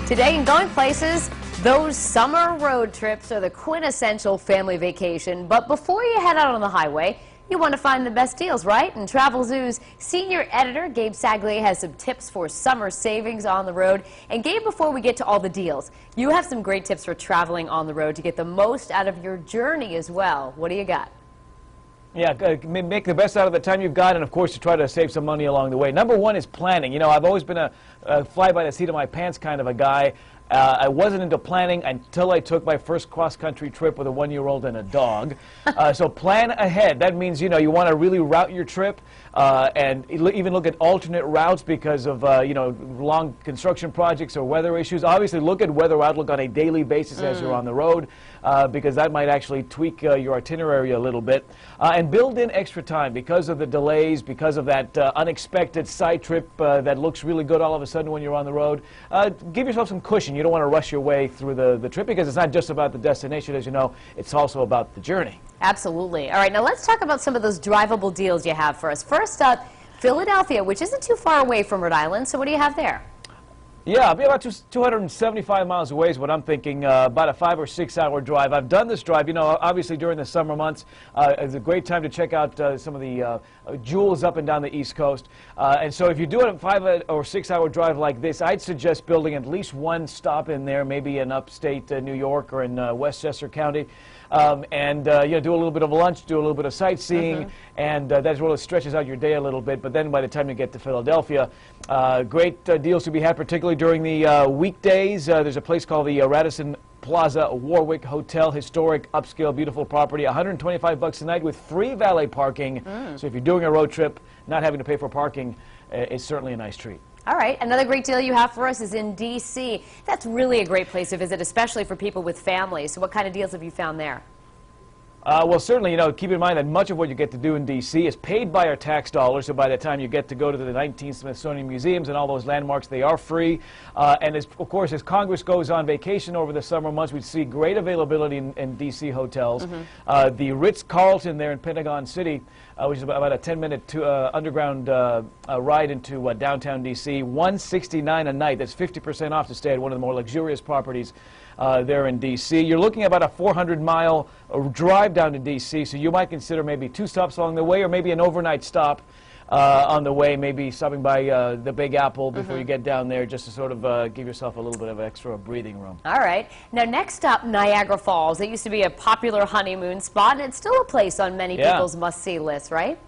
Today in Going Places, those summer road trips are the quintessential family vacation. But before you head out on the highway, you want to find the best deals, right? And Travel Zoo's senior editor, Gabe Saglia, has some tips for summer savings on the road. And Gabe, before we get to all the deals, you have some great tips for traveling on the road to get the most out of your journey as well. What do you got? Yeah, make the best out of the time you've got, and of course to try to save some money along the way. Number one is planning. You know, I've always been a fly by the seat of my pants kind of a guy. I wasn't into planning until I took my first cross-country trip with a 1-year-old and a dog. So plan ahead. That means, you know, you want to really route your trip and even look at alternate routes because of, you know, long construction projects or weather issues. Obviously, look at weather outlook on a daily basis as you're on the road because that might actually tweak your itinerary a little bit. And build in extra time because of the delays, because of that unexpected side trip that looks really good all of a sudden when you're on the road. Give yourself some cushion. You don't want to rush your way through the trip because it's not just about the destination, as you know, it's also about the journey. Absolutely. All right, now let's talk about some of those drivable deals you have for us. First up, Philadelphia, which isn't too far away from Rhode Island, so what do you have there? Yeah, I'll be about 275 miles away is what I'm thinking, about a 5 or 6 hour drive. I've done this drive, you know, obviously during the summer months. It's a great time to check out some of the jewels up and down the East Coast. And so if you do a 5 or 6 hour drive like this, I'd suggest building at least one stop in there, maybe in upstate New York or in Westchester County. And you know, do a little bit of lunch, do a little bit of sightseeing, and that really stretches out your day a little bit. But then by the time you get to Philadelphia, great deals to be had, particularly during the weekdays. There's a place called the Radisson Plaza Warwick Hotel, historic, upscale, beautiful property, $125 a night with free valet parking. So if you're doing a road trip, not having to pay for parking is certainly a nice treat. All right, another great deal you have for us is in D.C. That's really a great place to visit, especially for people with families. So what kind of deals have you found there? Well, certainly, you know, keep in mind that much of what you get to do in D.C. is paid by our tax dollars, so by the time you get to go to the 19 Smithsonian Museums and all those landmarks, they are free. And of course, as Congress goes on vacation over the summer months, we see great availability in D.C. hotels. The Ritz-Carlton there in Pentagon City, which is about a 10-minute underground ride into downtown D.C., $169 a night. That's 50% off to stay at one of the more luxurious properties there in D.C. You're looking at about a 400-mile drive down to D.C., so you might consider maybe 2 stops along the way or maybe an overnight stop on the way, maybe stopping by the Big Apple before you get down there just to sort of give yourself a little bit of extra breathing room. All right. Now, next up, Niagara Falls. It used to be a popular honeymoon spot, and it's still a place on many people's must-see lists, right?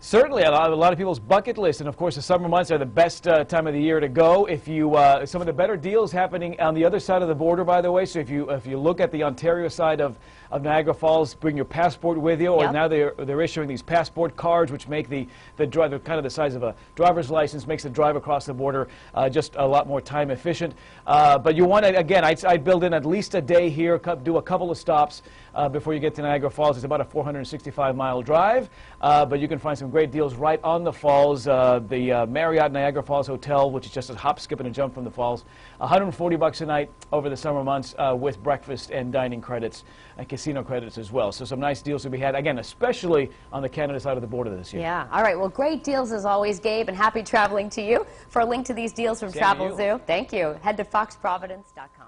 Certainly, a lot of people's bucket list, and of course the summer months are the best time of the year to go. If you some of the better deals happening on the other side of the border, by the way. So if you look at the Ontario side of Niagara Falls, bring your passport with you. Or now they're issuing these passport cards, which make the drive kind of the size of a driver's license, makes the drive across the border just a lot more time efficient. But you want to, again, I'd build in at least a day here, do a couple of stops before you get to Niagara Falls. It's about a 465-mile drive, but you can find some great deals right on the falls. The Marriott Niagara Falls Hotel, which is just a hop, skip, and a jump from the falls, $140 a night over the summer months with breakfast and dining credits and casino credits as well. So some nice deals to be had, again, especially on the Canada side of the border this year. Yeah. All right. Well, great deals as always, Gabe, and happy traveling to you. For a link to these deals from Travel Zoo, thank you. Head to foxprovidence.com.